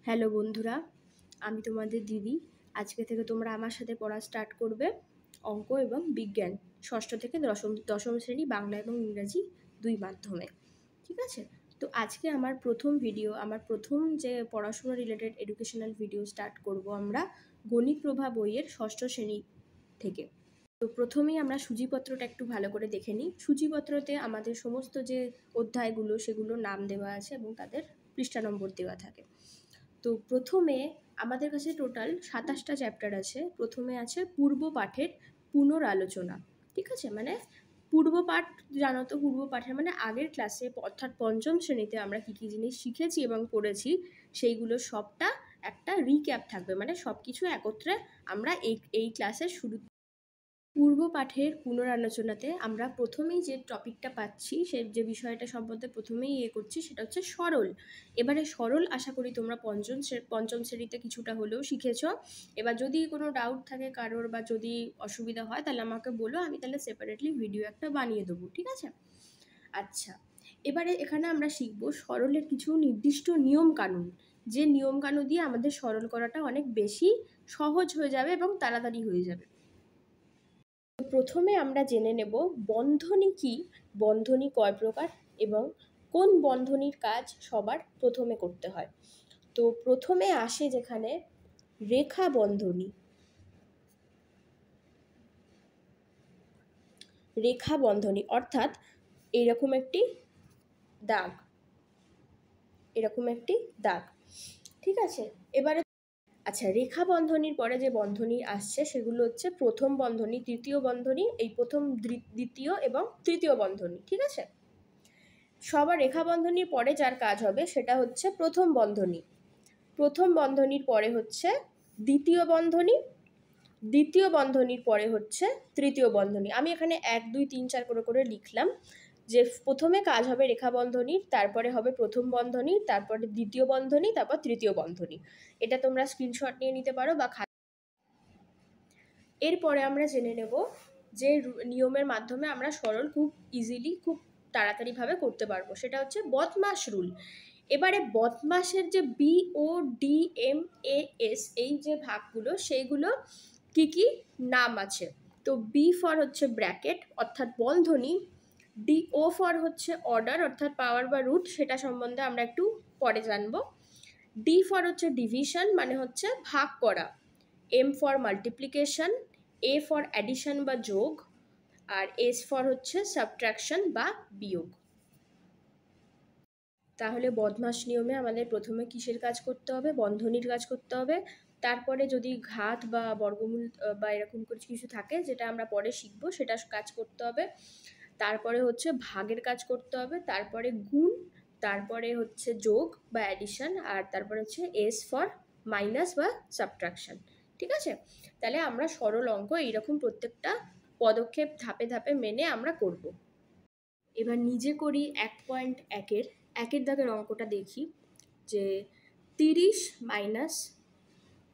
Hello বন্ধুরা, আমি তোমাদের দিদি। আজকে থেকে তোমরা আমার সাথে পড়া স্টার্ট করবে অঙ্ক এবং বিজ্ঞান ষষ্ঠ থেকে দশম শ্রেণী বাংলা এবং ইংরাজি দুই মাধ্যমে। ঠিক আছে? তো আজকে আমার প্রথম যে পড়াশোনা রিলেটেড এডুকেশনাল ভিডিও স্টার্ট করব আমরা গণিত প্রভা বইয়ের ষষ্ঠ শ্রেণী থেকে। তো প্রথমেই আমরা সূচিপত্রটা একটু ভালো করে দেখে নিই। সূচিপত্রতে আমাদের সমস্ত যে অধ্যায়গুলো সেগুলোর নাম দেওয়া আছে এবং তাদের পৃষ্ঠা নম্বর দেওয়া থাকে। তো প্রথমে আমাদের কাছে টোটাল 27টা চ্যাপ্টার আছে। প্রথমে আছে পূর্ব পাঠের পুনরালোচনা। ঠিক আছে, মানে পূর্ব পাঠ জানো তো, পূর্ব পাঠের মানে আগের ক্লাসে অর্থাৎ পঞ্চম শ্রেণীতে আমরা কী কী জিনিস শিখেছি এবং পড়েছি সেইগুলো সবটা একটা রিক্যাপ থাকবে, মানে সব কিছু একত্রে আমরা এই ক্লাসের শুরু। পূর্ব পাঠের পুনরালোচনাতে আমরা প্রথমেই যে টপিকটা পাচ্ছি, যে বিষয়টা সম্বন্ধে প্রথমেই করছি সেটা হচ্ছে সরল। এবারে সরল আশা করি তোমরা পঞ্চম শ্রেণীতে কিছুটা হলেও শিখেছ। এবার যদি কোনো ডাউট থাকে কারোর বা যদি অসুবিধা হয় তাহলে আমাকে বলো, আমি তাহলে সেপারেটলি ভিডিও একটা বানিয়ে দেবো। ঠিক আছে? আচ্ছা, এবারে এখানে আমরা শিখব সরলের কিছু নির্দিষ্ট নিয়ম কানুন, যে নিয়ম কানুন দিয়ে আমাদের সরল করাটা অনেক বেশি সহজ হয়ে যাবে এবং তাড়াতাড়ি হয়ে যাবে। প্রথমে আমরা জেনে নেব বন্ধনী কি, বন্ধনী কয় প্রকার এবং কোন বন্ধনীর কাজ সবার প্রথমে করতে হয়। তো প্রথমে আসে যেখানে রেখা বন্ধনী। রেখা বন্ধনী অর্থাৎ এরকম একটি দাগ, ঠিক আছে? এবারে আচ্ছা, রেখা বন্ধনীর পরে যে বন্ধনী আসছে সেগুলো হচ্ছে প্রথম বন্ধনী, তৃতীয় বন্ধনী, এই প্রথম, দ্বিতীয় এবং তৃতীয় বন্ধনী। ঠিক আছে? সবার রেখা বন্ধনীর পরে যার কাজ হবে সেটা হচ্ছে প্রথম বন্ধনী। প্রথম বন্ধনীর পরে হচ্ছে দ্বিতীয় বন্ধনী, দ্বিতীয় বন্ধনীর পরে হচ্ছে তৃতীয় বন্ধনী। আমি এখানে 1 2 3 4 করে লিখলাম যে প্রথমে কাজ হবে রেখা বন্ধনীর, তারপরে হবে প্রথম বন্ধনী, তারপরে দ্বিতীয় বন্ধনী, তারপর তৃতীয় বন্ধনী। এটা তোমরা স্ক্রিনশট নিয়ে নিতে পারো বা এরপরে আমরা জেনে নেব যে নিয়মের মাধ্যমে আমরা সরল খুব ইজিলি, খুব তাড়াতাড়িভাবে করতে পারবো, সেটা হচ্ছে বদমাশ রুল। এবারে বদমাশের যে BODMAS এই যে ভাগগুলো, সেইগুলো কি কি নাম আছে। তো B ফর হচ্ছে ব্র্যাকেট অর্থাৎ বন্ধনী, DO ফর হচ্ছে অর্ডার অর্থাৎ পাওয়ার বা রুট, সেটা সম্বন্ধে আমরা একটু পরে জানবো। D ফর হচ্ছে ডিভিশন মানে হচ্ছে ভাগ করা, M for multiplication, A for addition বা যোগ, আর S ফর হচ্ছে সাবট্রাকশন বা বিয়োগ। তাহলে বদমাশ নিয়মে আমাদের প্রথমে কিসের কাজ করতে হবে? বন্ধনীর কাজ করতে হবে। তারপরে যদি ঘাত বা বর্গমূল বা এরকম কিছু থাকে যেটা আমরা পরে শিখবো, সেটা কাজ করতে হবে। তারপরে হচ্ছে ভাগের কাজ করতে হবে, তারপরে গুণ, তারপরে হচ্ছে যোগ বা অ্যাডিশন, আর তারপরে হচ্ছে S ফর মাইনাস বা সাবট্রাকশন। ঠিক আছে? তাহলে আমরা সরল অঙ্ক এইরকম প্রত্যেকটা পদক্ষেপ ধাপে ধাপে মেনে আমরা করব। এবার নিজে করি 1.1-এর দাগের অঙ্কটা দেখি যে 30 মাইনাস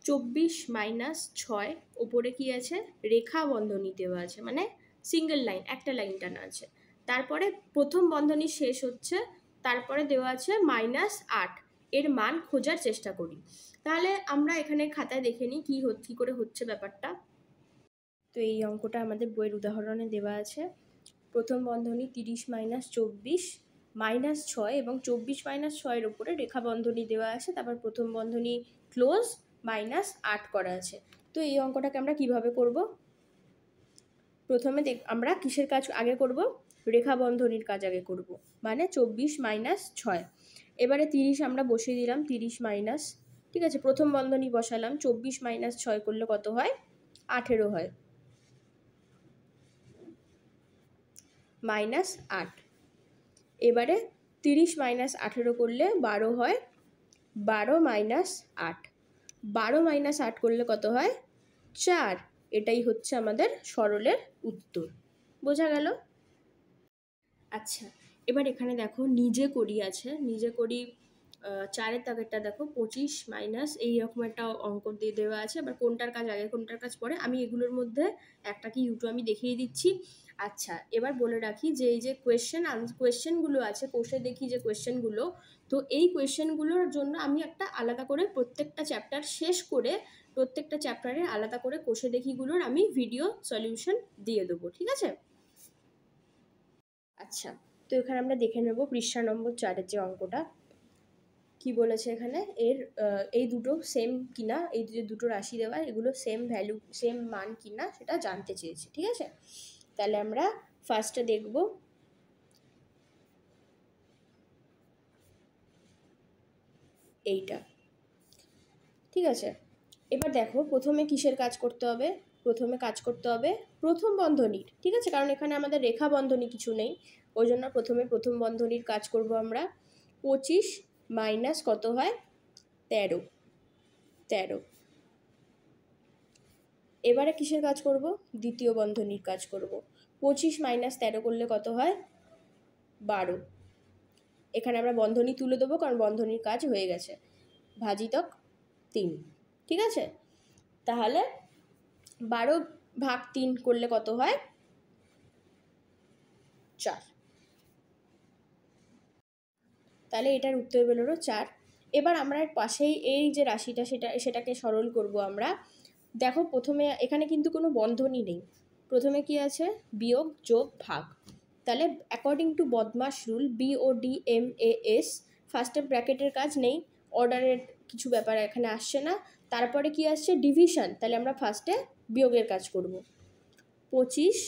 24 মাইনাস 6 ওপরে কি আছে? রেখা বন্ধনী দেওয়া আছে, মানে সিঙ্গেল লাইন, একটা লাইন টানা আছে। তারপরে প্রথম বন্ধনী শেষ হচ্ছে, তারপরে দেওয়া আছে -8, এর মান খোঁজার চেষ্টা করি। তাহলে আমরা এখানে খাতায় দেখে নিই কী করে হচ্ছে ব্যাপারটা। তো এই অঙ্কটা আমাদের বইয়ের উদাহরণে দেওয়া আছে। প্রথম বন্ধনী 30 মাইনাস 24 মাইনাস 6 এবং 24 মাইনাস 6-এর ওপরে রেখা বন্ধনী দেওয়া আছে, তারপর প্রথম বন্ধনী ক্লোজ, -8 করা আছে। তো এই অঙ্কটাকে আমরা কিভাবে করব? প্রথমে আমরা কিসের কাজ আগে করব? রেখা বন্ধনীর কাজ আগে করব, মানে 24 মাইনাস 6। এবারে 30 আমরা বসিয়ে দিলাম, 30 মাইনাস, ঠিক আছে, প্রথম বন্ধনী বসালাম, 24 মাইনাস 6 করলে কত হয়? 18 হয়, -8। এবারে 30 মাইনাস 18 করলে 12 হয়, 12 মাইনাস 8, 12 মাইনাস 8 করলে কত হয়? 4। এটাই হচ্ছে আমাদের সরলের উত্তর। বোঝা গেল? আচ্ছা, এবার এখানে দেখো নিজে করি আছে। নিজে করি 4-এর দাগেরটা দেখো 25 মাইনাস এইরকম একটা অঙ্ক দিয়ে দেওয়া আছে। এবার কোনটার কাজ আগে কোনটার কাজ পরে, আমি এগুলোর মধ্যে একটা কি দুটো আমি দেখিয়ে দিচ্ছি। আচ্ছা, এবার বলে রাখি যে এই যে কোয়েশ্চেনগুলো আছে, কোষে দেখি যে কোয়েশ্চেনগুলো, তো এই কোয়েশ্চেনগুলোর জন্য আমি একটা আলাদা করে প্রত্যেকটা চ্যাপ্টার শেষ করে প্রত্যেকটা চ্যাপ্টারে আলাদা করে কোষে দেখিগুলোর আমি ভিডিও সলিউশন দিয়ে দেবো, ঠিক আছে? আচ্ছা, তো এখানে আমরা দেখে নেব পৃষ্ঠা নম্বর 4-এর যে অঙ্কটা কি বলেছে এখানে। এই দুটো সেম কিনা, এই যে দুটো রাশি দেওয়া এগুলো সেম ভ্যালু সেম মান কিনা সেটা জানতে চেয়েছি, ঠিক আছে? তাহলে আমরা ফার্স্টে দেখব এইটা, ঠিক আছে? এবার দেখো প্রথমে কিসের কাজ করতে হবে, প্রথমে কাজ করতে হবে প্রথম বন্ধনীর, ঠিক আছে? কারণ এখানে আমাদের রেখা বন্ধনী কিছু নেই, ওই জন্য প্রথমে প্রথম বন্ধনীর কাজ করব আমরা। 25 মাইনাস কত হয় 13। এবারে কিসের কাজ করব, দ্বিতীয় বন্ধনীর কাজ করব। 25 মাইনাস 13 করলে কত হয় 12। এখানে আমরা বন্ধনী তুলে দেবো কারণ বন্ধনীর কাজ হয়ে গেছে, ভাজিতক 3, ঠিক আছে? তাহলে 12/3 করলে কত হয় 4। তাহলে এটার উত্তর বেরোলো 4। এবার আমরা এর পাশেই এই যে রাশিটা সেটাকে সরল করব আমরা। দেখো প্রথমে এখানে কিন্তু কোনো বন্ধনী নেই, প্রথমে কি আছে বিয়োগ যোগ ভাগ। তাহলে অ্যাকর্ডিং টু বদমাস রুল BODMAS, ফার্স্টে ব্র্যাকেটের কাজ নেই, অর্ডারের কিছু ব্যাপার এখানে আসছে না। তারপরে কি আসছে ডিভিশন, তাহলে আমরা ফার্স্টে বিয়োগের কাজ করব। 25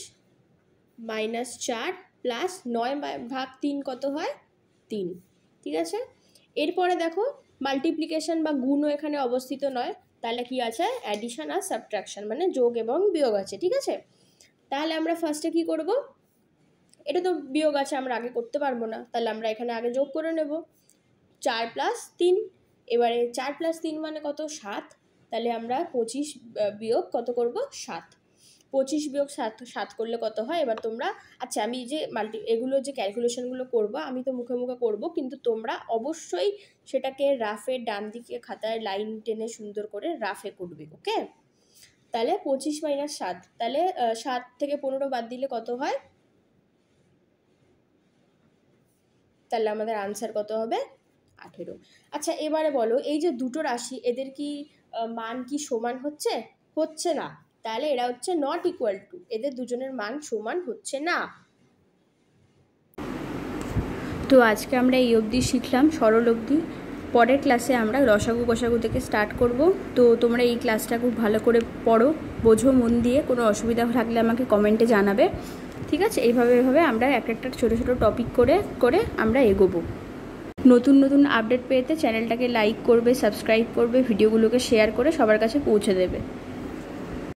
মাইনাস 4 প্লাস 9/3 কত হয় 3, ঠিক আছে? এরপরে দেখো মাল্টিপ্লিকেশন বা গুণও এখানে অবস্থিত নয়, তাহলে কি আছে অ্যাডিশন আর সাবট্রাকশন, মানে যোগ এবং বিয়োগ আছে, ঠিক আছে? তাহলে আমরা ফার্স্টে কি করব, এটা তো বিয়োগ আছে আমরা আগে করতে পারবো না, তাহলে আমরা এখানে আগে যোগ করে নেব 4 + 3। এবারে 4 + 3 মানে কত 7, তাহলে আমরা 25 বিয়োগ কত করব 7। 25 বিয়োগ 7 করলে কত হয়, এবার তোমরা আচ্ছা আমি যে এগুলো যে ক্যালকুলেশনগুলো করবো আমি তো মুখে মুখে করবো, কিন্তু তোমরা অবশ্যই সেটাকে রাফে ডান দিকে খাতায় লাইন টেনে সুন্দর করে রাফে করবে, ওকে? তাহলে 25 মাইনাস 7, তাহলে 7 থেকে 15 বাদ দিলে কত হয়, তাহলে আমাদের আনসার কত হবে 18। আচ্ছা এবারে বলো এই যে দুটো রাশি এদের কি মান কি সমান হচ্ছে না, তাহলে এরা হচ্ছে নট ইকুয়াল টু, এদের দুজনের মান সমান হচ্ছে না। তো আজকে আমরা এই অবধি শিখলাম, সরল অবধি। পরের ক্লাসে আমরা রসাগু গসাগু থেকে স্টার্ট করব। তো তোমরা এই ক্লাসটা খুব ভালো করে পড়ো, বোঝো মন দিয়ে, কোনো অসুবিধা থাকলে আমাকে কমেন্টে জানাবে, ঠিক আছে? এইভাবে আমরা একটা ছোটো ছোটো টপিক করে আমরা এগোবো। নতুন নতুন আপডেট পেতে চ্যানেলটাকে লাইক করবে, সাবস্ক্রাইব করবে, ভিডিওগুলোকে শেয়ার করে সবার কাছে পৌঁছে দেবে।